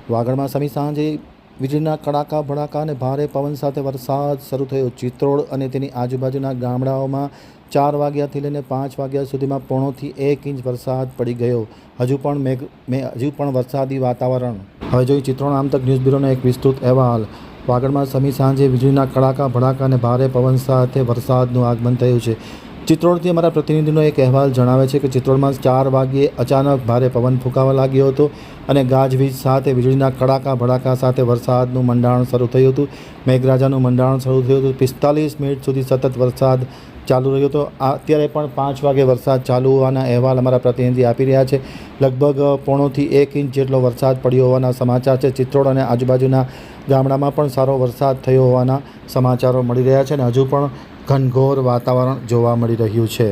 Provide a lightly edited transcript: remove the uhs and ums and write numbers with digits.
વાગડમાં સમી સાંજે વીજળીના કડાકા ભડાકા અને ભારે પવન સાથે વરસાદ શરૂ થયો। ચિત્રોડ અને તેની આજુબાજુના ગામડાઓમાં 4 વાગ્યાથી લઈને 5 વાગ્યા સુધીમાં 1.5 થી 1 ઇંચ વરસાદ પડી ગયો। હજુ પણ વરસાદી વાતાવરણ। હવે જોઈએ ચિત્રોડ આમતક ન્યૂઝ બ્યુરોનો એક વિસ્તૃત અહેવાલ। વાગડમાં સમી સાંજે વીજળીના કડાકા ભડાકા અને ભારે પવન સાથે વરસાદનું આગમન થયું છે। ચિત્રોડથી અમારા પ્રતિનિધિનો એક અહેવાલ જણાવે છે કે ચિત્રોડમાં 4 વાગ્યે અચાનક ભારે પવન ફૂંકાવા લાગ્યો હતો અને ગાજવીજ સાથે વીજળીના કડાકા ભડાકા સાથે વરસાદનું મંડાણ શરૂ થયું હતું। મેઘરાજાનું મંડાણ શરૂ થયું હતું। 45 મિનિટ સુધી સતત વરસાદ ચાલુ રહ્યો હતો। અત્યારે પણ 5 વાગે વરસાદ ચાલુ હોવાના અહેવાલ અમારા પ્રતિનિધિ આપી રહ્યા છે। લગભગ 1.5 થી 1 ઇંચ જેટલો વરસાદ પડ્યો હોવાના સમાચાર છે। ચિત્રોડ અને આજુબાજુના ગામડામાં પણ સારો વરસાદ થયો હોવાના સમાચારો મળી રહ્યા છે અને હજુ પણ ઘનઘોર વાતાવરણ જોવા મળી રહ્યું છે।